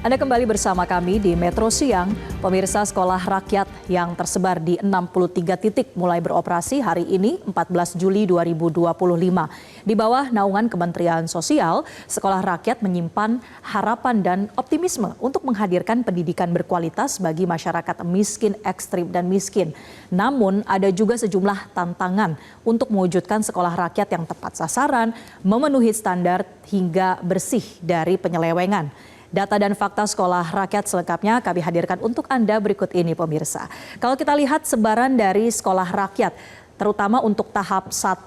Anda kembali bersama kami di Metro Siang. Pemirsa, sekolah rakyat yang tersebar di 63 titik mulai beroperasi hari ini 14 Juli 2025. Di bawah naungan Kementerian Sosial, sekolah rakyat menyimpan harapan dan optimisme untuk menghadirkan pendidikan berkualitas bagi masyarakat miskin, ekstrim, dan miskin. Namun ada juga sejumlah tantangan untuk mewujudkan sekolah rakyat yang tepat sasaran, memenuhi standar hingga bersih dari penyelewengan. Data dan fakta sekolah rakyat selengkapnya kami hadirkan untuk Anda berikut ini, pemirsa. Kalau kita lihat sebaran dari sekolah rakyat, terutama untuk tahap 1,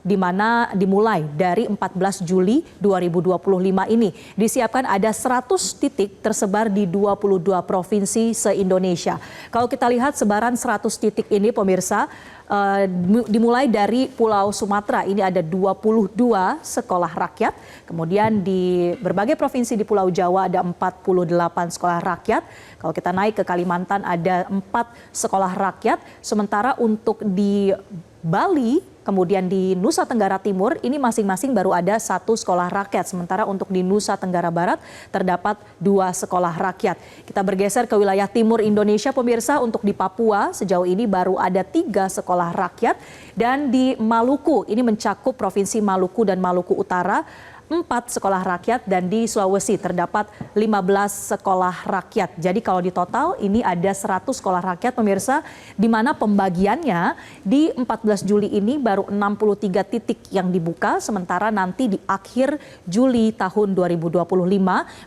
di mana dimulai dari 14 Juli 2025 ini. Disiapkan ada 100 titik tersebar di 22 provinsi se-Indonesia. Kalau kita lihat sebaran 100 titik ini, pemirsa, dimulai dari Pulau Sumatera, ini ada 22 sekolah rakyat. Kemudian di berbagai provinsi di Pulau Jawa ada 48 sekolah rakyat. Kalau kita naik ke Kalimantan ada 4 sekolah rakyat. Sementara untuk di Bali, kemudian di Nusa Tenggara Timur, ini masing-masing baru ada 1 sekolah rakyat. Sementara untuk di Nusa Tenggara Barat terdapat 2 sekolah rakyat. Kita bergeser ke wilayah timur Indonesia, pemirsa. Untuk di Papua sejauh ini baru ada 3 sekolah rakyat. Dan di Maluku, ini mencakup Provinsi Maluku dan Maluku Utara, 4 sekolah rakyat, dan di Sulawesi terdapat 15 sekolah rakyat. Jadi kalau di total ini ada 100 sekolah rakyat, pemirsa, di mana pembagiannya di 14 Juli ini baru 63 titik yang dibuka, sementara nanti di akhir Juli tahun 2025,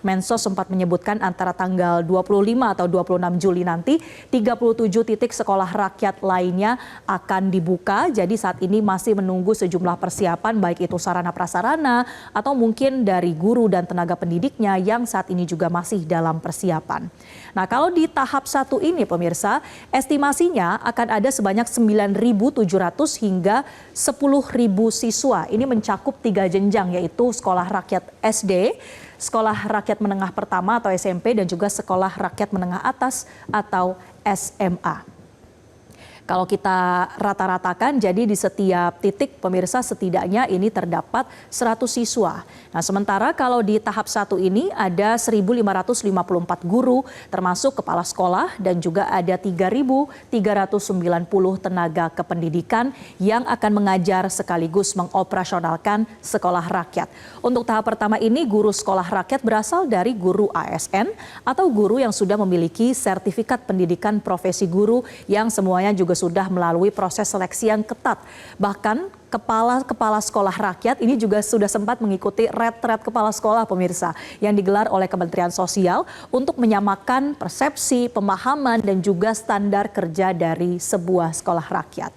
Mensos sempat menyebutkan antara tanggal 25 atau 26 Juli nanti 37 titik sekolah rakyat lainnya akan dibuka. Jadi saat ini masih menunggu sejumlah persiapan, baik itu sarana prasarana atau mungkin dari guru dan tenaga pendidiknya yang saat ini juga masih dalam persiapan. Nah, kalau di tahap 1 ini, pemirsa, estimasinya akan ada sebanyak 9.700 hingga 10.000 siswa. Ini mencakup 3 jenjang, yaitu sekolah rakyat SD, sekolah rakyat menengah pertama atau SMP, dan juga sekolah rakyat menengah atas atau SMA. Kalau kita rata-ratakan, jadi di setiap titik, pemirsa, setidaknya ini terdapat 100 siswa. Nah, sementara kalau di tahap 1 ini ada 1.554 guru, termasuk kepala sekolah, dan juga ada 3.390 tenaga kependidikan yang akan mengajar sekaligus mengoperasionalkan sekolah rakyat. Untuk tahap pertama ini, guru sekolah rakyat berasal dari guru ASN atau guru yang sudah memiliki sertifikat pendidikan profesi guru yang semuanya juga sudah melalui proses seleksi yang ketat. Bahkan kepala sekolah rakyat ini juga sudah sempat mengikuti retret kepala sekolah, pemirsa, yang digelar oleh Kementerian Sosial untuk menyamakan persepsi, pemahaman, dan juga standar kerja dari sebuah sekolah rakyat.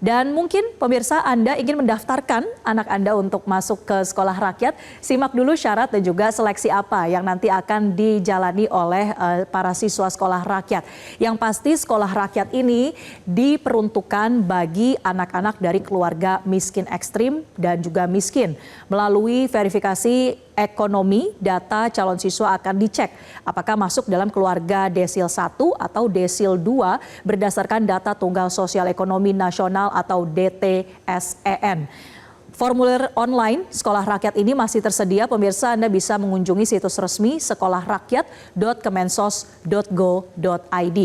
Dan mungkin pemirsa, Anda ingin mendaftarkan anak Anda untuk masuk ke sekolah rakyat, simak dulu syarat dan juga seleksi apa yang nanti akan dijalani oleh para siswa sekolah rakyat. Yang pasti sekolah rakyat ini diperuntukkan bagi anak-anak dari keluarga miskin ekstrim dan juga miskin. Melalui verifikasi ekonomi, data calon siswa akan dicek apakah masuk dalam keluarga desil 1 atau desil 2 berdasarkan data tunggal sosial ekonomi nasional atau DTSEN. Formulir online sekolah rakyat ini masih tersedia, pemirsa. Anda bisa mengunjungi situs resmi sekolahrakyat.kemensos.go.id.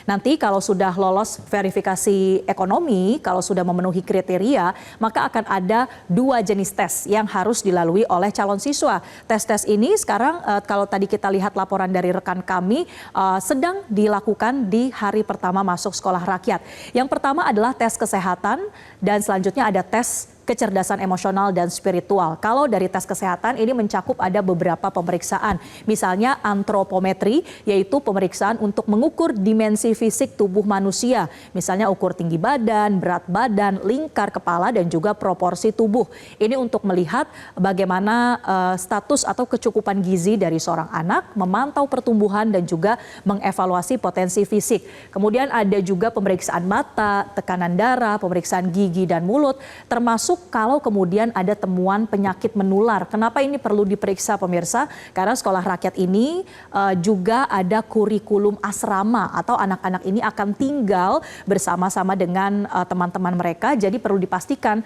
Nanti kalau sudah lolos verifikasi ekonomi, kalau sudah memenuhi kriteria, maka akan ada 2 jenis tes yang harus dilalui oleh calon siswa. Tes-tes ini sekarang kalau tadi kita lihat laporan dari rekan kami sedang dilakukan di hari pertama masuk sekolah rakyat. Yang pertama adalah tes kesehatan dan selanjutnya ada tes kecerdasan emosional dan spiritual. Kalau dari tes kesehatan ini mencakup ada beberapa pemeriksaan. Misalnya antropometri, yaitu pemeriksaan untuk mengukur dimensi fisik tubuh manusia. Misalnya ukur tinggi badan, berat badan, lingkar kepala, dan juga proporsi tubuh. Ini untuk melihat bagaimana status atau kecukupan gizi dari seorang anak, memantau pertumbuhan dan juga mengevaluasi potensi fisik. Kemudian ada juga pemeriksaan mata, tekanan darah, pemeriksaan gigi dan mulut, termasuk kalau kemudian ada temuan penyakit menular. Kenapa ini perlu diperiksa, pemirsa? Karena sekolah rakyat ini juga ada kurikulum asrama atau anak-anak ini akan tinggal bersama-sama dengan teman-teman mereka. Jadi perlu dipastikan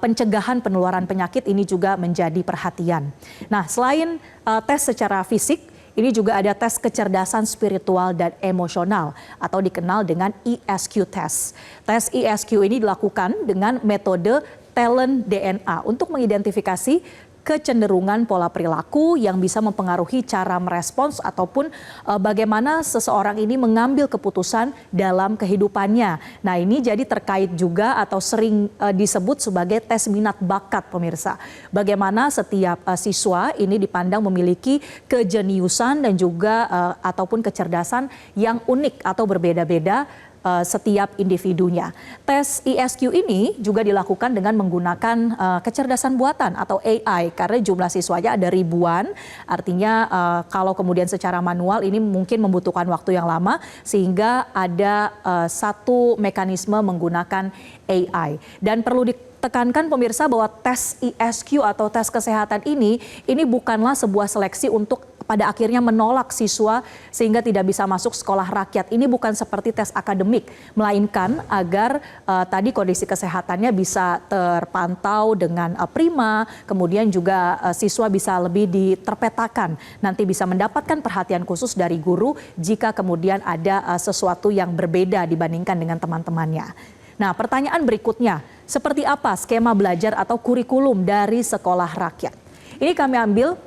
pencegahan penularan penyakit ini juga menjadi perhatian. Nah, selain tes secara fisik, ini juga ada tes kecerdasan spiritual dan emosional atau dikenal dengan ESQ test. Tes ESQ ini dilakukan dengan metode talent DNA untuk mengidentifikasi kecenderungan pola perilaku yang bisa mempengaruhi cara merespons ataupun bagaimana seseorang ini mengambil keputusan dalam kehidupannya. Nah, ini jadi terkait juga atau sering disebut sebagai tes minat bakat, pemirsa. Bagaimana setiap siswa ini dipandang memiliki kejeniusan dan juga ataupun kecerdasan yang unik atau berbeda-beda setiap individunya. Tes ESQ ini juga dilakukan dengan menggunakan kecerdasan buatan atau AI karena jumlah siswanya ada ribuan. Artinya kalau kemudian secara manual ini mungkin membutuhkan waktu yang lama sehingga ada satu mekanisme menggunakan AI. Dan perlu tekankan pemirsa bahwa tes ESQ atau tes kesehatan ini bukanlah sebuah seleksi untuk pada akhirnya menolak siswa sehingga tidak bisa masuk sekolah rakyat. Ini bukan seperti tes akademik, melainkan agar tadi kondisi kesehatannya bisa terpantau dengan prima, kemudian juga siswa bisa lebih terpetakan, nanti bisa mendapatkan perhatian khusus dari guru jika kemudian ada sesuatu yang berbeda dibandingkan dengan teman-temannya. Nah, pertanyaan berikutnya, seperti apa skema belajar atau kurikulum dari sekolah rakyat? Ini kami ambil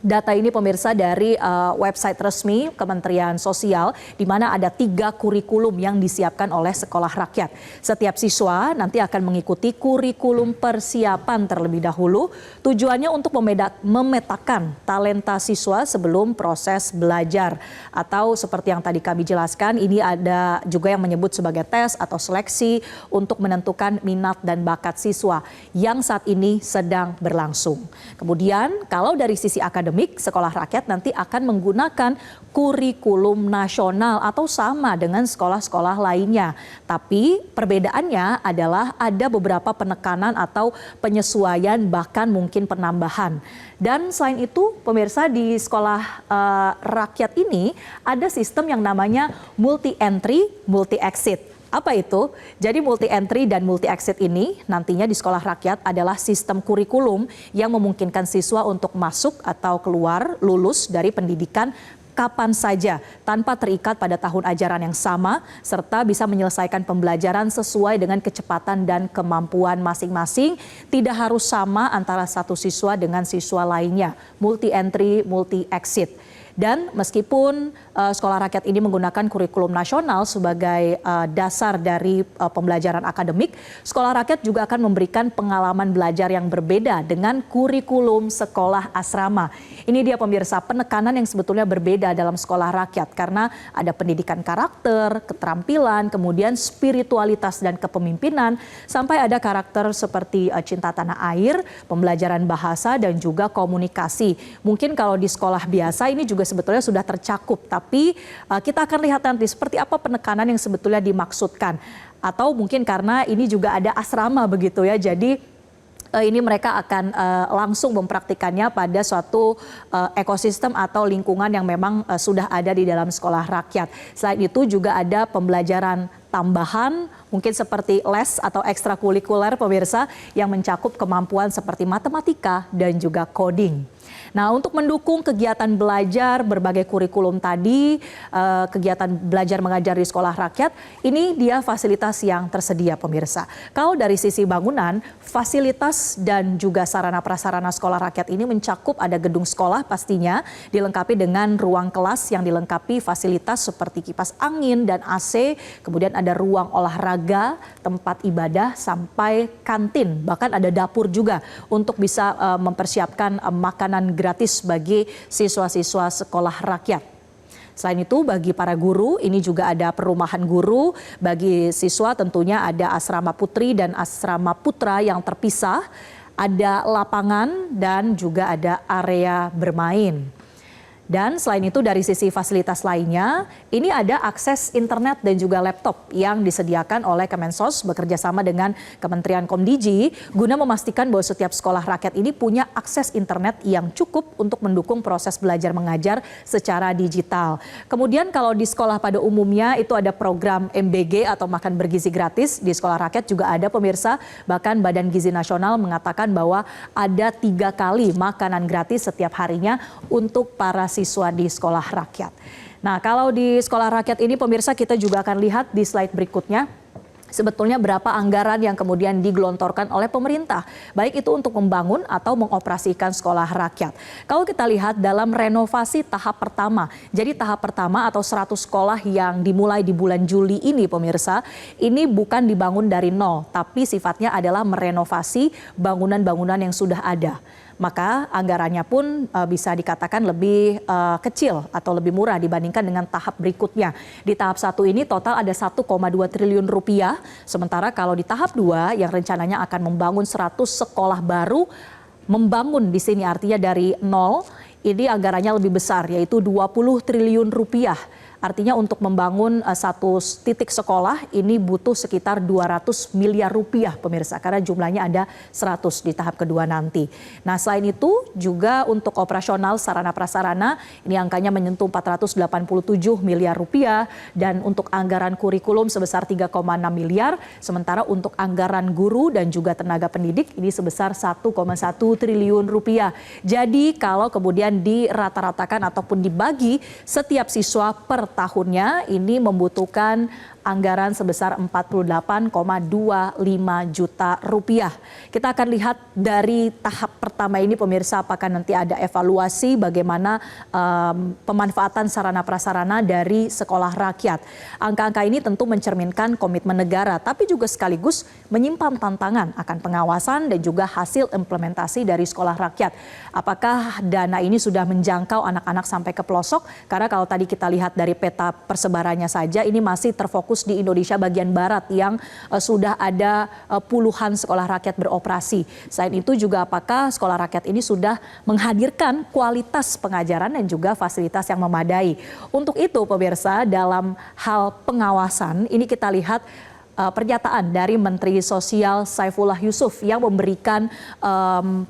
data ini pemirsa dari website resmi Kementerian Sosial di mana ada 3 kurikulum yang disiapkan oleh sekolah rakyat. Setiap siswa nanti akan mengikuti kurikulum persiapan terlebih dahulu. Tujuannya untuk memetakan talenta siswa sebelum proses belajar. Atau seperti yang tadi kami jelaskan, ini ada juga yang menyebut sebagai tes atau seleksi untuk menentukan minat dan bakat siswa yang saat ini sedang berlangsung. Kemudian kalau dari sisi akademik, sekolah rakyat nanti akan menggunakan kurikulum nasional atau sama dengan sekolah-sekolah lainnya. Tapi perbedaannya adalah ada beberapa penekanan atau penyesuaian bahkan mungkin penambahan. Dan selain itu pemirsa di sekolah rakyat ini ada sistem yang namanya multi entry, multi exit. Apa itu? Jadi multi entry dan multi exit ini nantinya di sekolah rakyat adalah sistem kurikulum yang memungkinkan siswa untuk masuk atau keluar lulus dari pendidikan kapan saja tanpa terikat pada tahun ajaran yang sama serta bisa menyelesaikan pembelajaran sesuai dengan kecepatan dan kemampuan masing-masing, tidak harus sama antara satu siswa dengan siswa lainnya. Multi entry, multi exit. Dan meskipun sekolah rakyat ini menggunakan kurikulum nasional sebagai dasar dari pembelajaran akademik, sekolah rakyat juga akan memberikan pengalaman belajar yang berbeda dengan kurikulum sekolah asrama. Ini dia pemirsa, penekanan yang sebetulnya berbeda dalam sekolah rakyat karena ada pendidikan karakter, keterampilan, kemudian spiritualitas dan kepemimpinan, sampai ada karakter seperti cinta tanah air, pembelajaran bahasa dan juga komunikasi. Mungkin kalau di sekolah biasa ini juga sebetulnya sudah tercakup, tapi kita akan lihat nanti seperti apa penekanan yang sebetulnya dimaksudkan. Atau mungkin karena ini juga ada asrama begitu ya, jadi ini mereka akan langsung mempraktikannya pada suatu ekosistem atau lingkungan yang memang sudah ada di dalam sekolah rakyat. Selain itu juga ada pembelajaran tambahan, mungkin seperti les atau ekstrakurikuler pemirsa yang mencakup kemampuan seperti matematika dan juga coding. Nah, untuk mendukung kegiatan belajar berbagai kurikulum tadi, kegiatan belajar mengajar di sekolah rakyat, ini dia fasilitas yang tersedia pemirsa. Kalau dari sisi bangunan, fasilitas dan juga sarana prasarana sekolah rakyat ini mencakup ada gedung sekolah pastinya, dilengkapi dengan ruang kelas yang dilengkapi fasilitas seperti kipas angin dan AC, kemudian ada ruang olahraga, tempat ibadah, sampai kantin, bahkan ada dapur juga untuk bisa mempersiapkan makanan gratis bagi siswa-siswa sekolah rakyat. Selain itu bagi para guru ini juga ada perumahan guru, bagi siswa tentunya ada asrama putri dan asrama putra yang terpisah, ada lapangan dan juga ada area bermain. Dan selain itu dari sisi fasilitas lainnya, ini ada akses internet dan juga laptop yang disediakan oleh Kemensos bekerja sama dengan Kementerian Komdiji guna memastikan bahwa setiap sekolah rakyat ini punya akses internet yang cukup untuk mendukung proses belajar mengajar secara digital. Kemudian kalau di sekolah pada umumnya itu ada program MBG atau makan bergizi gratis, di sekolah rakyat juga ada pemirsa, bahkan Badan Gizi Nasional mengatakan bahwa ada 3 kali makanan gratis setiap harinya untuk para siswa di sekolah rakyat. Nah, kalau di sekolah rakyat ini pemirsa kita juga akan lihat di slide berikutnya. Sebetulnya berapa anggaran yang kemudian digelontorkan oleh pemerintah, baik itu untuk membangun atau mengoperasikan sekolah rakyat. Kalau kita lihat dalam renovasi tahap pertama, jadi tahap pertama atau 100 sekolah yang dimulai di bulan Juli ini pemirsa, ini bukan dibangun dari nol, tapi sifatnya adalah merenovasi bangunan-bangunan yang sudah ada. Maka anggarannya pun bisa dikatakan lebih kecil atau lebih murah dibandingkan dengan tahap berikutnya. Di tahap 1 ini total ada 1,2 triliun rupiah, sementara kalau di tahap 2 yang rencananya akan membangun 100 sekolah baru, membangun di sini artinya dari nol, ini anggarannya lebih besar yaitu 20 triliun rupiah. Artinya untuk membangun satu titik sekolah ini butuh sekitar 200 miliar rupiah pemirsa, karena jumlahnya ada 100 di tahap kedua nanti. Nah, selain itu juga untuk operasional sarana prasarana ini angkanya menyentuh 487 miliar rupiah, dan untuk anggaran kurikulum sebesar 3,6 miliar, sementara untuk anggaran guru dan juga tenaga pendidik ini sebesar 1,1 triliun rupiah. Jadi kalau kemudian dirata-ratakan ataupun dibagi setiap siswa per tahunnya ini membutuhkan anggaran sebesar 48,25 juta rupiah. Kita akan lihat dari tahap pertama ini pemirsa, apakah nanti ada evaluasi bagaimana pemanfaatan sarana prasarana dari sekolah rakyat. Angka-angka ini tentu mencerminkan komitmen negara, tapi juga sekaligus menyimpan tantangan akan pengawasan dan juga hasil implementasi dari sekolah rakyat. Apakah dana ini sudah menjangkau anak-anak sampai ke pelosok? Karena kalau tadi kita lihat dari peta persebarannya saja, ini masih terfokus di Indonesia bagian barat yang sudah ada puluhan sekolah rakyat beroperasi. Selain itu juga apakah sekolah rakyat ini sudah menghadirkan kualitas pengajaran dan juga fasilitas yang memadai. Untuk itu pemirsa, dalam hal pengawasan ini kita lihat pernyataan dari Menteri Sosial Saifullah Yusuf yang memberikan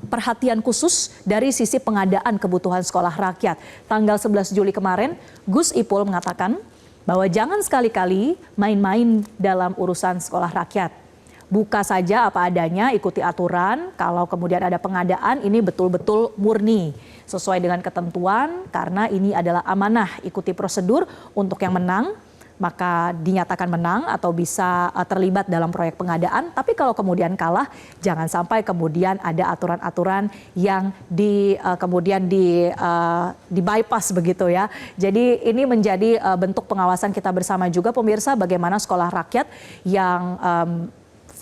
perhatian khusus dari sisi pengadaan kebutuhan sekolah rakyat. Tanggal 11 Juli kemarin, Gus Ipul mengatakan bahwa jangan sekali-kali main-main dalam urusan sekolah rakyat. Buka saja apa adanya, ikuti aturan. Kalau kemudian ada pengadaan, ini betul-betul murni sesuai dengan ketentuan, karena ini adalah amanah. Ikuti prosedur, untuk yang menang maka dinyatakan menang atau bisa terlibat dalam proyek pengadaan. Tapi kalau kemudian kalah, jangan sampai kemudian ada aturan-aturan yang kemudian di bypass begitu ya. Jadi ini menjadi bentuk pengawasan kita bersama juga pemirsa, bagaimana sekolah rakyat yang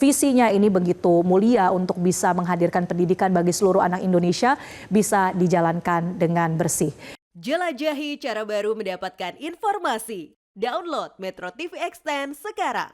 visinya ini begitu mulia untuk bisa menghadirkan pendidikan bagi seluruh anak Indonesia bisa dijalankan dengan bersih. Jelajahi cara baru mendapatkan informasi. Download Metro TV Extend sekarang.